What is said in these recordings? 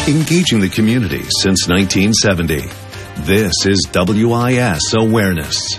Engaging the community since 1970. This is WIS Awareness.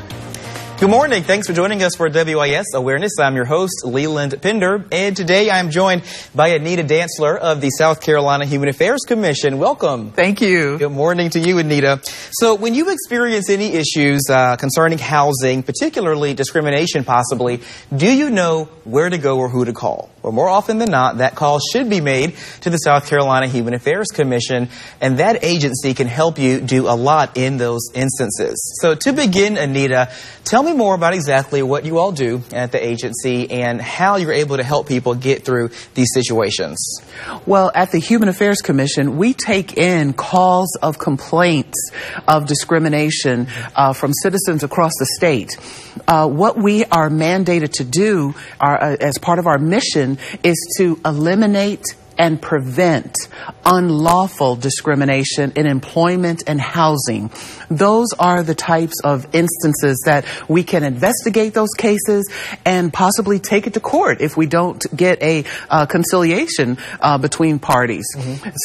Good morning. Thanks for joining us for WIS Awareness. I'm your host, Leland Pender, and today I'm joined by Anita Dantzler of the South Carolina Human Affairs Commission. Welcome. Thank you. Good morning to you, Anita. So when you experience any issues concerning housing, particularly discrimination possibly, do you know where to go or who to call? Well, more often than not, that call should be made to the South Carolina Human Affairs Commission, and that agency can help you do a lot in those instances. So to begin, Anita, tell me more about exactly what you all do at the agency and how you're able to help people get through these situations. Well, at the Human Affairs Commission, we take in calls of complaints of discrimination from citizens across the state. What we are mandated to do as part of our mission is to eliminate and prevent unlawful discrimination in employment and housing. Those are the types of instances that we can investigate those cases and possibly take it to court if we don't get a conciliation between parties.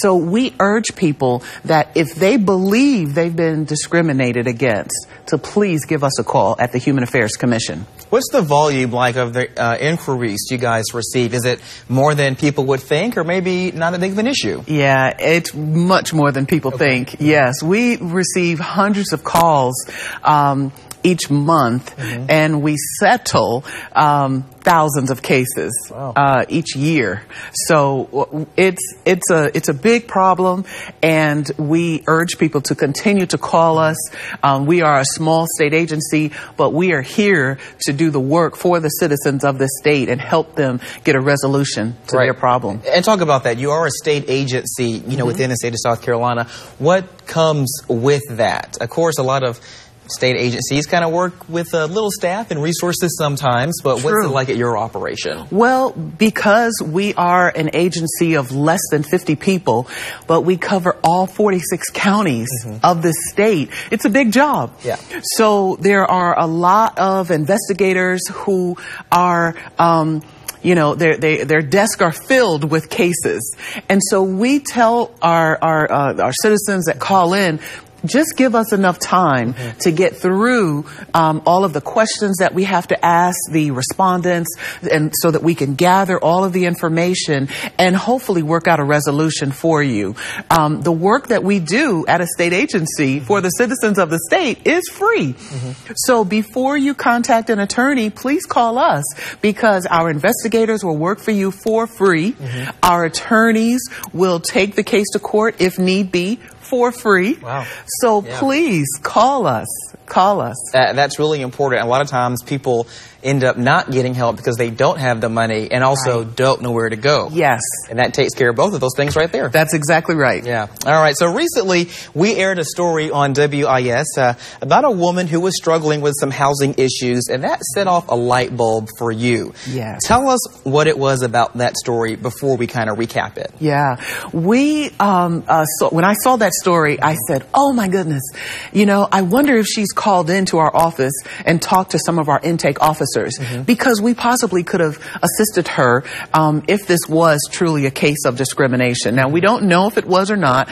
So we urge people that if they believe they've been discriminated against, to please give us a call at the Human Affairs Commission. What's the volume like of the inquiries you guys receive? Is it more than people would think, or maybe not a big of an issue? Yeah, it's much more than people think. Yes, we receive hundreds of calls each month, and we settle thousands of cases each year. So it's a big problem, and we urge people to continue to call us. We are a small state agency, but we are here to do the work for the citizens of the state and help them get a resolution to their problem. And talk about that. You are a state agency, you know, within the state of South Carolina. What comes with that? Of course, a lot of state agencies kind of work with a little staff and resources sometimes, but what's it like at your operation? Well, because we are an agency of less than 50 people, but we cover all 46 counties of the state, it's a big job. Yeah. So there are a lot of investigators who are you know, their desks are filled with cases. And so we tell our citizens that call in, just give us enough time to get through all of the questions that we have to ask the respondents, and so that we can gather all of the information and hopefully work out a resolution for you. The work that we do at a state agency for the citizens of the state is free. So before you contact an attorney, please call us, because our investigators will work for you for free. Our attorneys will take the case to court if need be for free. So please call us. Call us. That's really important. A lot of times people end up not getting help because they don't have the money and also don't know where to go. Yes. And that takes care of both of those things right there. That's exactly right. Yeah. All right. So recently we aired a story on WIS about a woman who was struggling with some housing issues, and that set off a light bulb for you. Yes. Tell us what it was about that story before we kind of recap it. Yeah. We, when I saw that story, I said, oh my goodness, you know, I wonder if she's called into our office and talked to some of our intake officers, because we possibly could have assisted her if this was truly a case of discrimination. Now, we don't know if it was or not,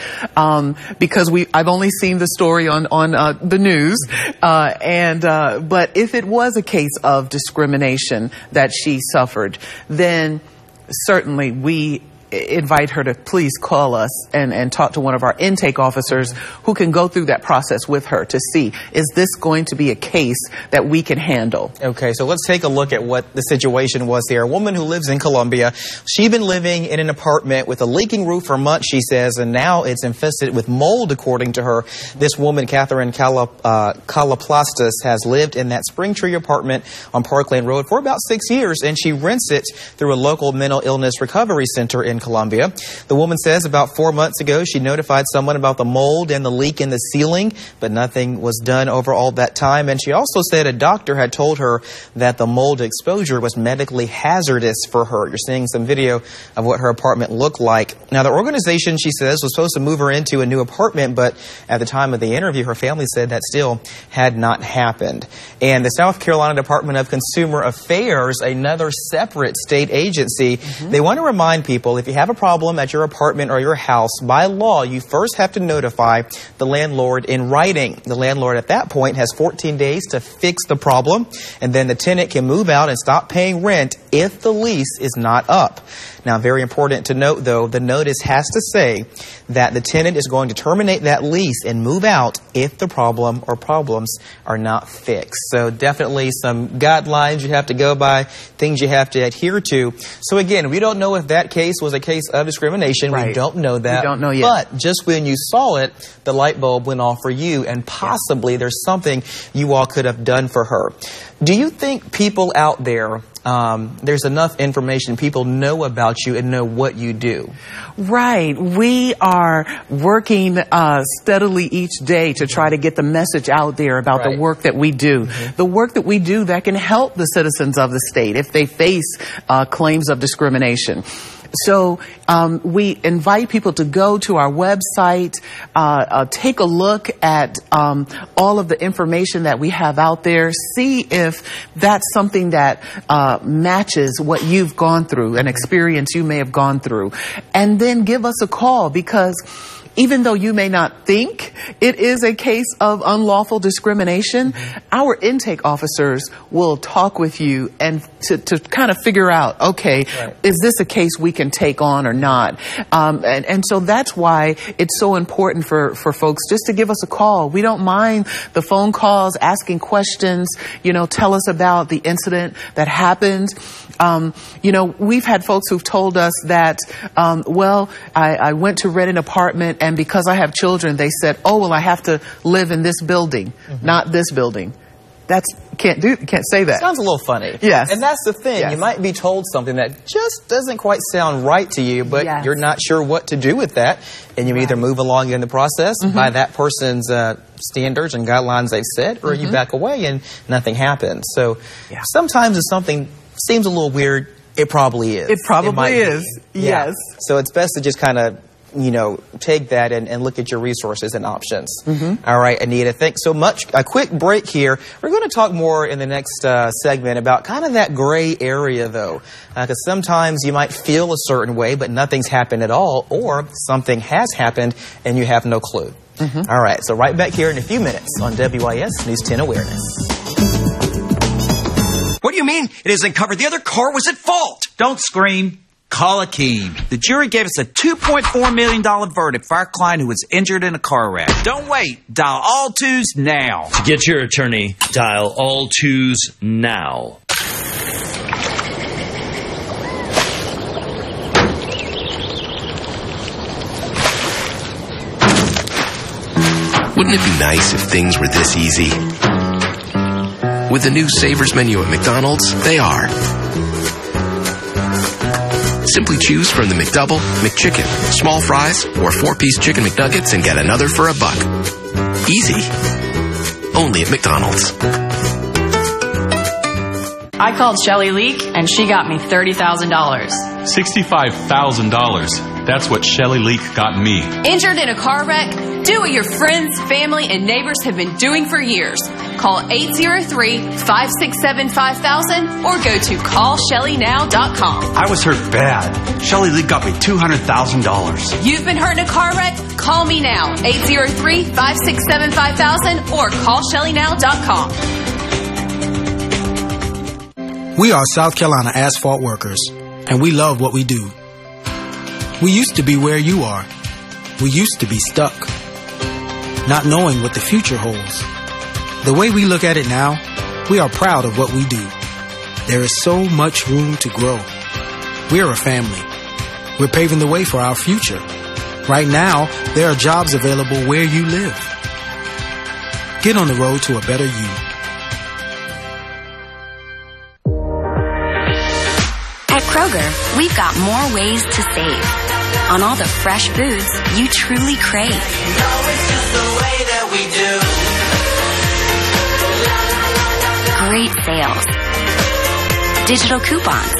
because I've only seen the story on the news, but if it was a case of discrimination that she suffered, then certainly we invite her to please call us and talk to one of our intake officers who can go through that process with her to see, is this going to be a case that we can handle? Okay, so let's take a look at what the situation was here. A woman who lives in Columbia, she'd been living in an apartment with a leaking roof for months, she says, and now it's infested with mold, according to her. This woman, Catherine Kalaplastis, has lived in that Springtree apartment on Parkland Road for about 6 years, and she rents it through a local mental illness recovery center in Columbia. The woman says about 4 months ago, she notified someone about the mold and the leak in the ceiling, but nothing was done over all that time. And she also said a doctor had told her that the mold exposure was medically hazardous for her. You're seeing some video of what her apartment looked like. Now, the organization, she says, was supposed to move her into a new apartment, but at the time of the interview, her family said that still had not happened. And the South Carolina Department of Consumer Affairs, another separate state agency, they want to remind people, if if you have a problem at your apartment or your house, by law, you first have to notify the landlord in writing. The landlord at that point has 14 days to fix the problem, and then the tenant can move out and stop paying rent if the lease is not up. Now, very important to note, though, the notice has to say that the tenant is going to terminate that lease and move out if the problem or problems are not fixed. So definitely some guidelines you have to go by, things you have to adhere to. So again, we don't know if that case was a case of discrimination. Right. We don't know that. We don't know yet. But just when you saw it, the light bulb went off for you, and possibly there's something you all could have done for her. Do you think people out there, there's enough information, people know about you and know what you do? Right. We are working steadily each day to try to get the message out there about the work that we do. The work that we do that can help the citizens of the state if they face claims of discrimination. So we invite people to go to our website, take a look at all of the information that we have out there, see if that's something that matches what you've gone through, an experience you may have gone through, and then give us a call, because even though you may not think it is a case of unlawful discrimination, our intake officers will talk with you and to kind of figure out, okay, is this a case we can take on or not? And so that's why it's so important for folks just to give us a call. We don't mind the phone calls, asking questions, you know, tell us about the incident that happened. You know, we've had folks who've told us that, well, I went to rent an apartment, and because I have children, they said, oh, well, I have to live in this building, not this building. Can't say that. Sounds a little funny. Yes. And that's the thing. Yes. You might be told something that just doesn't quite sound right to you, but you're not sure what to do with that. And you either move along in the process by that person's standards and guidelines they've set, or you back away and nothing happens. So sometimes if something seems a little weird, it probably is. It probably is. Yes. So it's best to just kind of, you know, take that and look at your resources and options. All right, Anita, thanks so much. A quick break here. We're going to talk more in the next segment about kind of that gray area, though, because sometimes you might feel a certain way, but nothing's happened at all, or something has happened and you have no clue. All right, so right back here in a few minutes on WIS News 10 Awareness. What do you mean it isn't covered? The other car was at fault. Don't scream. Call Akeem. The jury gave us a $2.4 million verdict for our client who was injured in a car wreck. Don't wait. Dial all twos now. To get your attorney, dial all twos now. Wouldn't it be nice if things were this easy? With the new Savers menu at McDonald's, they are. Simply choose from the McDouble, McChicken, small fries, or 4-piece chicken McNuggets and get another for $1. Easy. Only at McDonald's. I called Shelly Leak, and she got me $30,000. $65,000. That's what Shelly Leak got me. Injured in a car wreck? Do what your friends, family, and neighbors have been doing for years. Call 803-567-5000 or go to callshellynow.com. I was hurt bad. Shelly Leak got me $200,000. You've been hurt in a car wreck? Call me now. 803-567-5000 or callshellynow.com. We are South Carolina asphalt workers, and we love what we do. We used to be where you are. We used to be stuck, not knowing what the future holds. The way we look at it now, we are proud of what we do. There is so much room to grow. We're a family. We're paving the way for our future. Right now, there are jobs available where you live. Get on the road to a better you. At Kroger, we've got more ways to save on all the fresh foods you truly crave. It's just the way that we do. Great sales, digital coupons,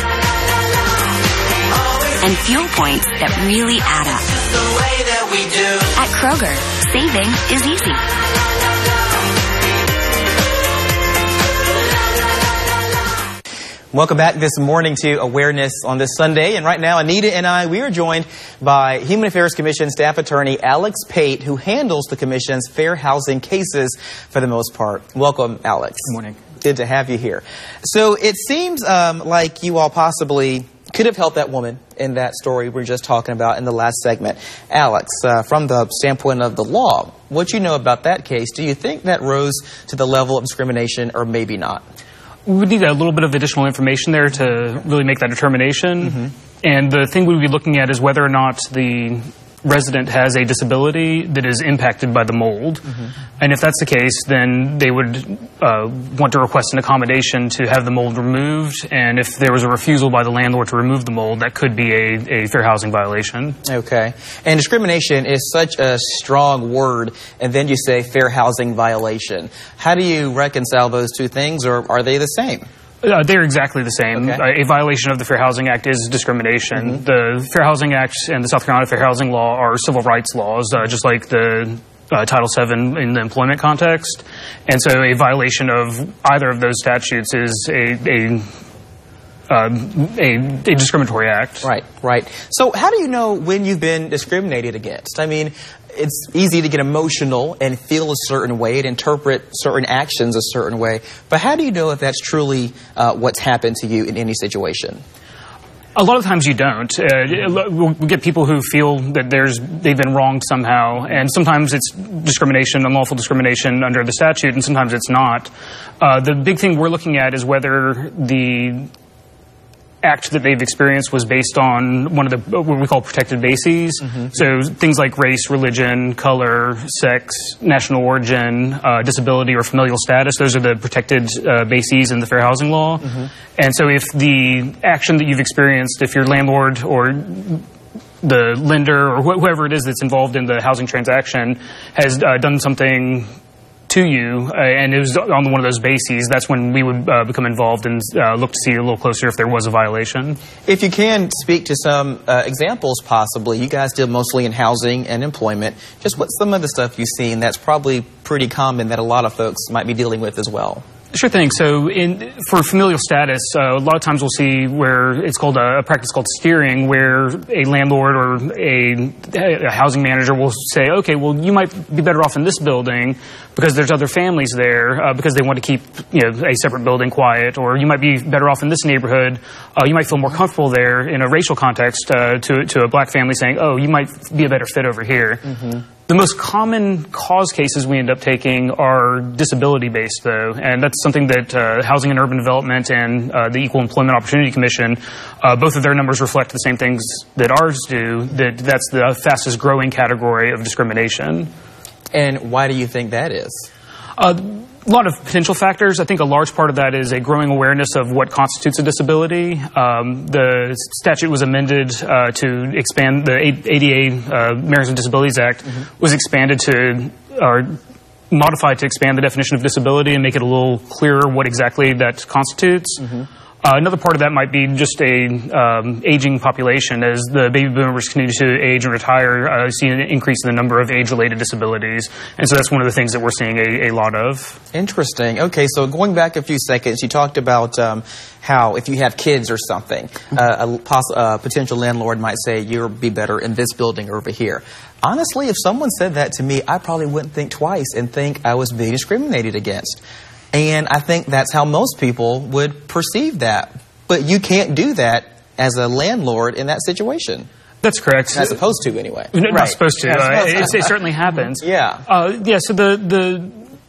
and fuel points that really add up. It's the way that we do. At Kroger, saving is easy. Welcome back this morning to Awareness on this Sunday. And right now, Anita and we are joined by Human Affairs Commission staff attorney Alex Pate, who handles the Commission's fair housing cases for the most part. Welcome, Alex. Good morning. Good to have you here. So it seems like you all possibly could have helped that woman in that story we were just talking about in the last segment. Alex, from the standpoint of the law, what you know about that case, do you think that rose to the level of discrimination or maybe not? We would need a little bit of additional information there to really make that determination. And the thing we'd be looking at is whether or not the resident has a disability that is impacted by the mold. And if that's the case, then they would want to request an accommodation to have the mold removed. And if there was a refusal by the landlord to remove the mold, that could be a fair housing violation. Okay. And discrimination is such a strong word, and then you say fair housing violation. How do you reconcile those two things, or are they the same? They're exactly the same. Okay. A violation of the Fair Housing Act is discrimination. The Fair Housing Act and the South Carolina Fair Housing Law are civil rights laws, just like the Title VII in the employment context. And so a violation of either of those statutes is a discriminatory act. Right. So how do you know when you've been discriminated against? I mean, it's easy to get emotional and feel a certain way and interpret certain actions a certain way. But how do you know if that's truly what's happened to you in any situation? A lot of times you don't. We get people who feel that they've been wronged somehow, and sometimes it's discrimination, unlawful discrimination under the statute, and sometimes it's not. The big thing we're looking at is whether the act that they've experienced was based on one of the what we call protected bases. So things like race, religion, color, sex, national origin, disability, or familial status. Those are the protected bases in the Fair Housing Law. And so if the action that you've experienced, if your landlord or the lender or whoever it is that's involved in the housing transaction has done something to you, and it was on one of those bases, that's when we would become involved and look to see a little closer if there was a violation. If you can speak to some examples, possibly. You guys deal mostly in housing and employment. Just what's some of the stuff you've seen that's probably pretty common that a lot of folks might be dealing with as well? Sure thing. So for familial status, a lot of times we'll see where it's called a practice called steering, where a landlord or a housing manager will say, okay, well, you might be better off in this building because there's other families there because they want to keep a separate building quiet, or you might be better off in this neighborhood. You might feel more comfortable there in a racial context to a black family saying, oh, you might be a better fit over here. The most common cause cases we end up taking are disability-based, though, and that's something that Housing and Urban Development and the Equal Employment Opportunity Commission, both of their numbers reflect the same things that ours do, that's the fastest-growing category of discrimination. And why do you think that is? A lot of potential factors. I think a large part of that is a growing awareness of what constitutes a disability. The statute was amended to expand the ADA, Americans with Disabilities Act, was expanded to, or modified to expand the definition of disability and make it a little clearer what exactly that constitutes. Another part of that might be just a aging population. As the baby boomers continue to age and retire, see an increase in the number of age-related disabilities. And so that's one of the things that we're seeing a lot of. Interesting. Okay, so going back a few seconds, you talked about how if you have kids or something, a potential landlord might say, you'll be better in this building over here. Honestly, if someone said that to me, I probably wouldn't think twice and think I was being discriminated against. And I think that's how most people would perceive that. But you can't do that as a landlord in that situation. That's correct. Not supposed to, anyway. Not supposed to. It certainly happens. So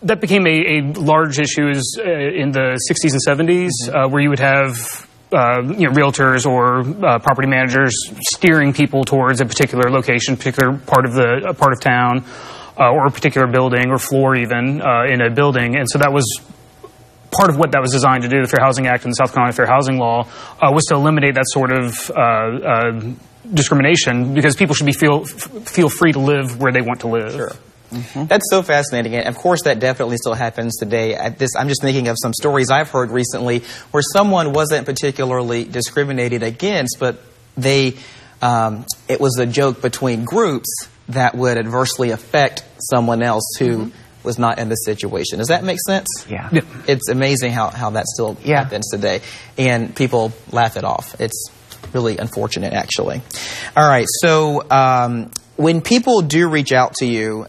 that became a large issue in the 60s and 70s, where you would have realtors or property managers steering people towards a particular location, particular part of town, or a particular building or floor even in a building. And so that was part of what that was designed to do. The Fair Housing Act and the South Carolina Fair Housing Law was to eliminate that sort of discrimination, because people should feel free to live where they want to live. Sure. That's so fascinating, and of course that definitely still happens today. I'm just thinking of some stories I've heard recently where someone wasn't particularly discriminated against, but it was a joke between groups that would adversely affect someone else who was not in this situation. Does that make sense? Yeah. It's amazing how that still happens today. And people laugh it off. It's really unfortunate, actually. All right, so when people do reach out to you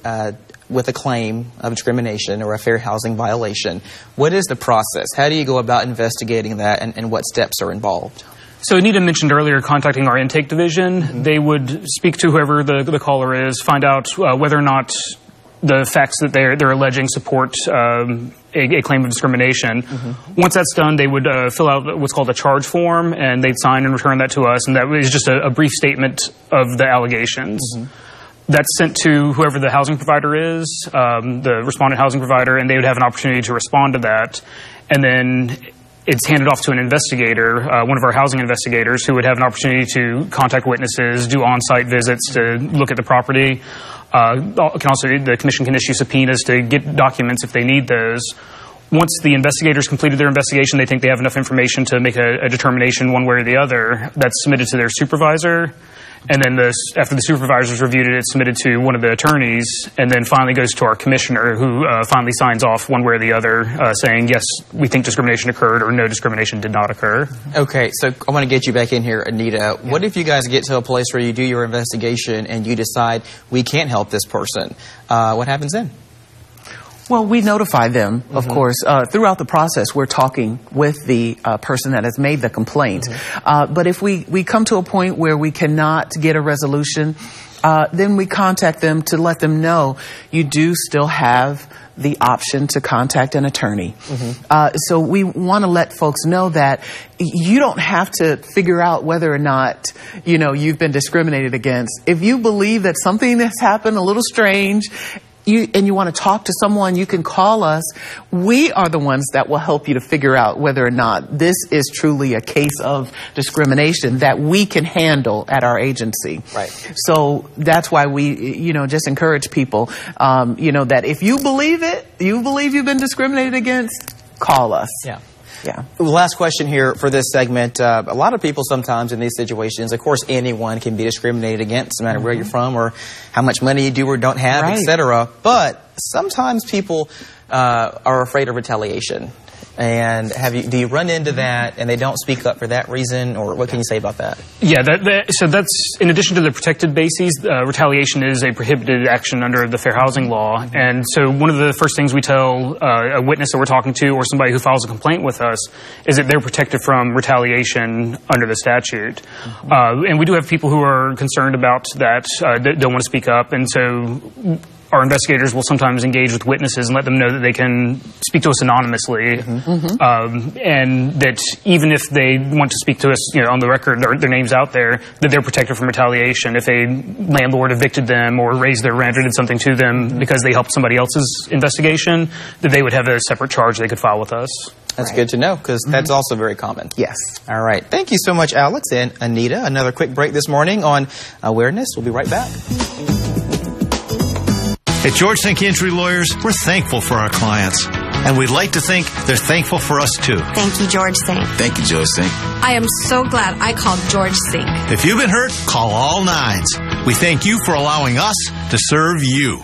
with a claim of discrimination or a fair housing violation, what is the process? How do you go about investigating that, and what steps are involved? So Anita mentioned earlier contacting our intake division. They would speak to whoever the caller is, find out whether or not the facts that they're alleging support a claim of discrimination. Once that's done, they would fill out what's called a charge form, and they'd sign and return that to us, and that is just a brief statement of the allegations. That's sent to whoever the housing provider is, the respondent housing provider, and they would have an opportunity to respond to that. And then it's handed off to an investigator, one of our housing investigators, who would have an opportunity to contact witnesses, do on-site visits to look at the property. The commission can issue subpoenas to get documents if they need those. Once the investigators completed their investigation, they think they have enough information to make a determination one way or the other. That's submitted to their supervisor. And then after the supervisor's reviewed it, it's submitted to one of the attorneys, and then finally goes to our commissioner, who finally signs off one way or the other, saying, yes, we think discrimination occurred, or no, discrimination did not occur. Okay, so I want to get you back in here, Anita. What if you guys get to a place where you do your investigation and you decide we can't help this person? What happens then? Well, we notify them, of course. Throughout the process, we're talking with the person that has made the complaint. But if we come to a point where we cannot get a resolution, then we contact them to let them know you do still have the option to contact an attorney. So we want to let folks know that you don't have to figure out whether or not, you've been discriminated against. If you believe that something has happened a little strange, and you want to talk to someone, you can call us. We are the ones that will help you to figure out whether or not this is truly a case of discrimination that we can handle at our agency. Right. So that's why we, just encourage people, that if you believe you've been discriminated against, call us. Yeah. Yeah. Last question here for this segment. A lot of people sometimes in these situations, of course, anyone can be discriminated against, no matter where you're from or how much money you do or don't have, etc. But sometimes people are afraid of retaliation. And do you run into that and they don't speak up for that reason, or what can you say about that? Yeah, so that's, in addition to the protected bases, retaliation is a prohibited action under the Fair Housing Law. And so one of the first things we tell a witness that we're talking to, or somebody who files a complaint with us, is that they're protected from retaliation under the statute. And we do have people who are concerned about that, that don't want to speak up, and so our investigators will sometimes engage with witnesses and let them know that they can speak to us anonymously, and that even if they want to speak to us, on the record, their name's out there, that they're protected from retaliation. If a landlord evicted them or raised their rent or did something to them because they helped somebody else's investigation, that they would have a separate charge they could file with us. That's good to know, because that's also very common. Yes. All right. Thank you so much, Alex and Anita. Another quick break this morning on Awareness. We'll be right back. At George Sink Injury Lawyers, we're thankful for our clients. And we'd like to think they're thankful for us, too. Thank you, George Sink. Thank you, George Sink. I am so glad I called George Sink. If you've been hurt, call all nines. We thank you for allowing us to serve you.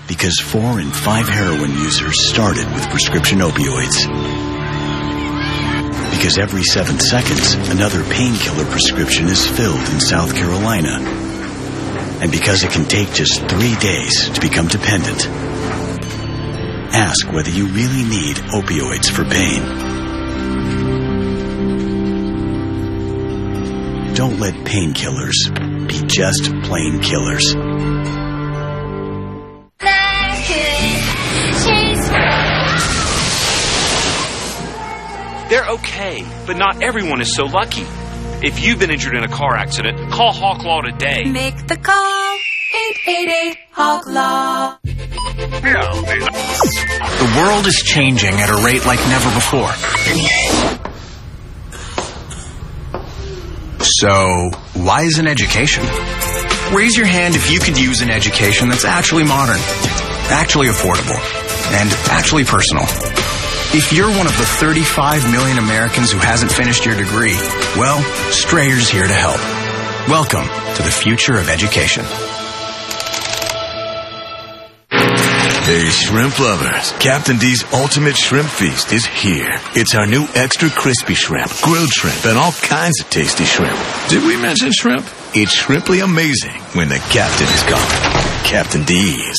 Because 4 in 5 heroin users started with prescription opioids. Because every 7 seconds, another painkiller prescription is filled in South Carolina. And because it can take just 3 days to become dependent. Ask whether you really need opioids for pain. Don't let painkillers be just plain killers. They're okay, but not everyone is so lucky. If you've been injured in a car accident, call Hawk Law today. Make the call, 888-HAWK-LAW. The world is changing at a rate like never before. So, why isn't education? Raise your hand if you could use an education that's actually modern, actually affordable, and actually personal. If you're one of the 35 million Americans who hasn't finished your degree, well, Strayer's here to help. Welcome to the future of education. Hey, shrimp lovers. Captain D's Ultimate Shrimp Feast is here. It's our new extra crispy shrimp, grilled shrimp, and all kinds of tasty shrimp. Did we mention shrimp? It's shrimply amazing when the captain is gone. Captain D's.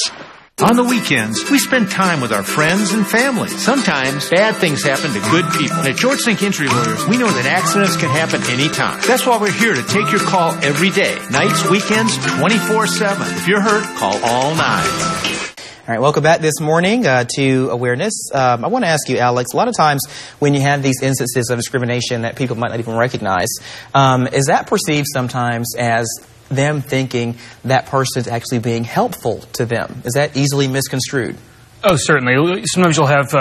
On the weekends, we spend time with our friends and family. Sometimes, bad things happen to good people. And at George Sink Injury Lawyers, we know that accidents can happen anytime. That's why we're here to take your call every day. Nights, weekends, 24/7. If you're hurt, call all 9. All right, welcome back this morning to Awareness. I want to ask you, Alex, a lot of times when you have these instances of discrimination that people might not even recognize, is that perceived sometimes as them thinking that person's actually being helpful to them? Is that easily misconstrued? Oh, certainly. Sometimes you'll have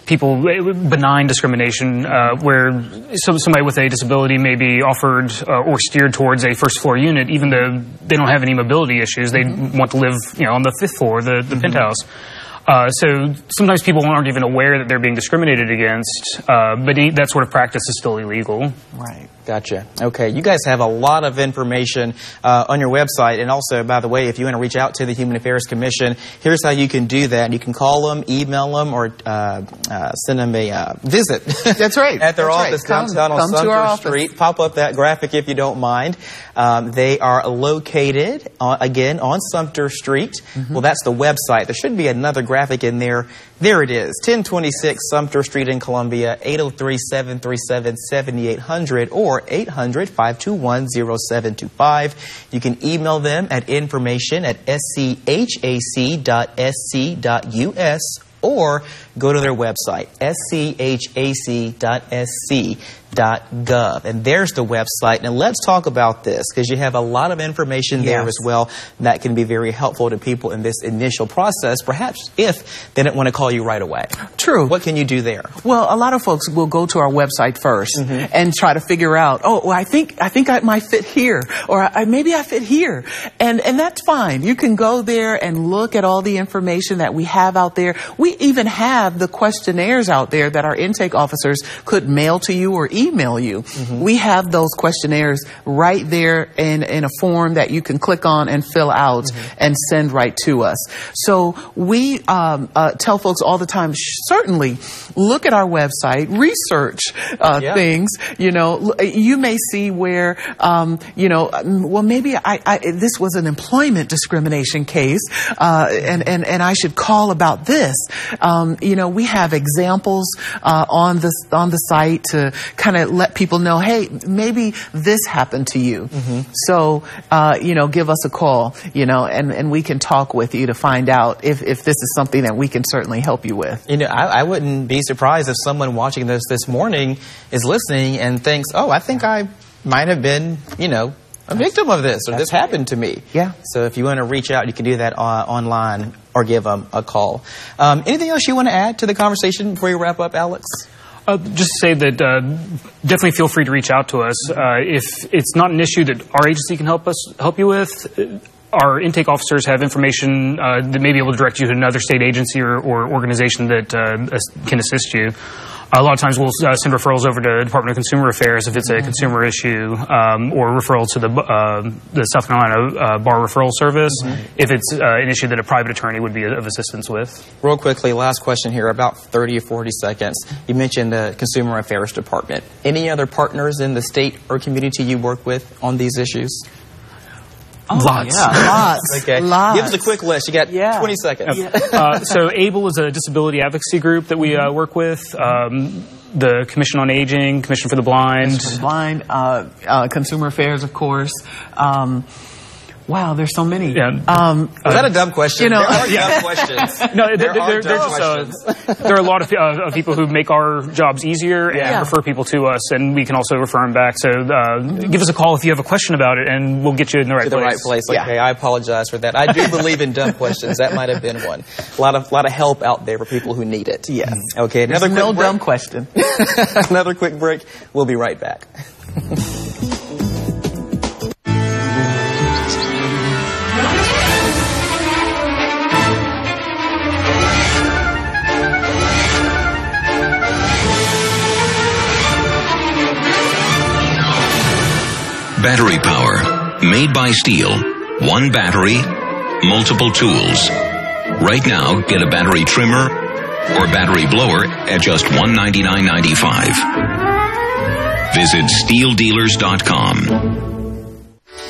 people, benign discrimination, where somebody with a disability may be offered or steered towards a first floor unit, even though they don't have any mobility issues. They want to live, on the 5th floor, the penthouse. So sometimes people aren't even aware that they're being discriminated against, but that sort of practice is still illegal. Right. Gotcha. Okay. You guys have a lot of information on your website. And also, by the way, if you want to reach out to the Human Affairs Commission, here's how you can do that. You can call them, email them, or send them a visit. That's right. At their office downtown on Sumter Street. Pop up that graphic if you don't mind. They are located, again, on Sumter Street. Well, that's the website. There should be another graphic in there. There it is. 1026 Sumter Street in Columbia, 803-737-7800 or 800-521-0725. You can email them at information@schac.sc.us or go to their website, schac.sc.gov. And there's the website. Now let's talk about this, because you have a lot of information there as well that can be very helpful to people in this initial process, perhaps if they didn't want to call you right away. True. What can you do there? Well, a lot of folks will go to our website first and try to figure out, I think I might fit here, or maybe I fit here. And that's fine. You can go there and look at all the information that we have out there. We even have the questionnaires out there that our intake officers could mail to you or email you. We have those questionnaires right there in a form that you can click on and fill out and send right to us. So we tell folks all the time, certainly look at our website, research things. You may see where, well, maybe this was an employment discrimination case, and I should call about this. We have examples on the site to kind of let people know, hey, maybe this happened to you. So, give us a call, and we can talk with you to find out if this is something that we can certainly help you with. I wouldn't be surprised if someone watching this morning is listening and thinks, oh, I think I might have been, a victim of this, or this happened to me. Yeah. So if you want to reach out, you can do that online or give them a call. Anything else you want to add to the conversation before you wrap up, Alex? Just to say that definitely feel free to reach out to us. If it's not an issue that our agency can help you with, our intake officers have information that may be able to direct you to another state agency or organization that can assist you. A lot of times we'll send referrals over to Department of Consumer Affairs if it's a consumer issue, or referral to the South Carolina Bar Referral Service if it's an issue that a private attorney would be of assistance with. Real quickly, last question here, about 30 or 40 seconds. You mentioned the Consumer Affairs Department. Any other partners in the state or community you work with on these issues? Lots. Yeah, lots. Okay. Lots. Give us a quick list. You got 20 seconds. So ABLE is a disability advocacy group that we work with. The Commission on Aging, Commission for the Blind. Consumer Affairs, of course. Wow, there's so many. Yeah. Was that a dumb question? There are dumb questions. No, there are a lot of people who make our jobs easier and refer people to us, and we can also refer them back. So give us a call if you have a question about it, and we'll get you in the right place. Okay, I apologize for that. I do believe in dumb questions. That might have been one. A lot of help out there for people who need it. Yes. Okay, another dumb question. Another quick break. We'll be right back. Battery power, made by Steel. One battery, multiple tools. Right now, get a battery trimmer or battery blower at just $199.95. Visit SteelDealers.com.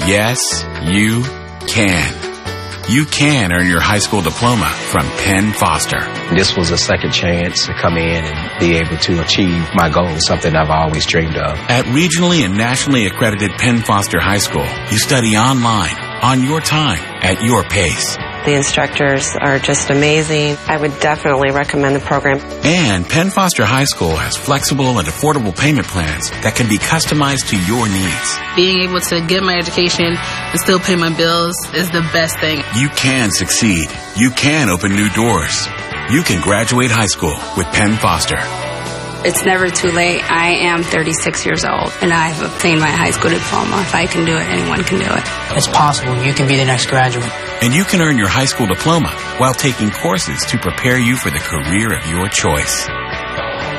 Yes, you can. You can earn your high school diploma from Penn Foster. This was a second chance to come in and be able to achieve my goal, something I've always dreamed of. At regionally and nationally accredited Penn Foster High School, you study online, on your time, at your pace. The instructors are just amazing. I would definitely recommend the program. And Penn Foster High School has flexible and affordable payment plans that can be customized to your needs. Being able to get my education and still pay my bills is the best thing. You can succeed. You can open new doors. You can graduate high school with Penn Foster. It's never too late. I am 36 years old, and I've obtained my high school diploma. If I can do it, anyone can do it. It's possible. You can be the next graduate. And you can earn your high school diploma while taking courses to prepare you for the career of your choice.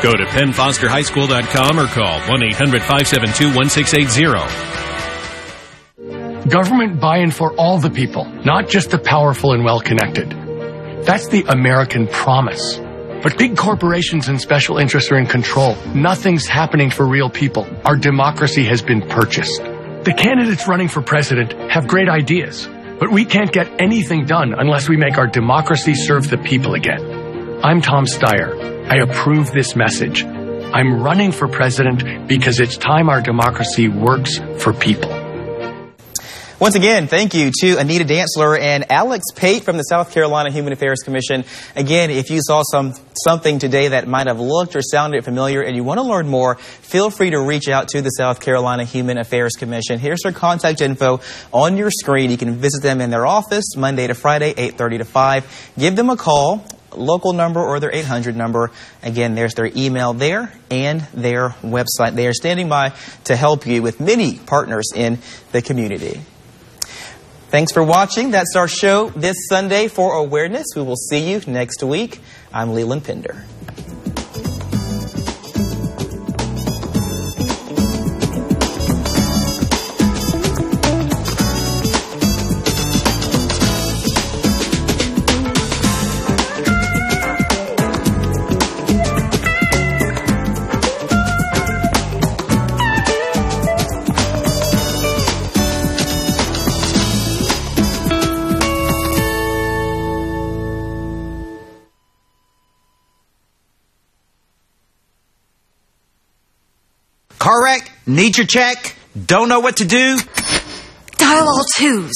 Go to PennFosterHighSchool.com or call 1-800-572-1680. Government buy-in for all the people, not just the powerful and well-connected. That's the American promise. But big corporations and special interests are in control. Nothing's happening for real people. Our democracy has been purchased. The candidates running for president have great ideas, but we can't get anything done unless we make our democracy serve the people again. I'm Tom Steyer. I approve this message. I'm running for president because it's time our democracy works for people. Once again, thank you to Anita Dantzler and Alex Pate from the South Carolina Human Affairs Commission. Again, if you saw something today that might have looked or sounded familiar and you want to learn more, feel free to reach out to the South Carolina Human Affairs Commission. Here's their contact info on your screen. You can visit them in their office Monday to Friday, 8:30 to 5. Give them a call, local number or their 800 number. Again, there's their email there and their website. They are standing by to help you with many partners in the community. Thanks for watching. That's our show this Sunday for Awareness. We will see you next week. I'm Leland Pender. Car wreck? Need your check? Don't know what to do? Dial all twos.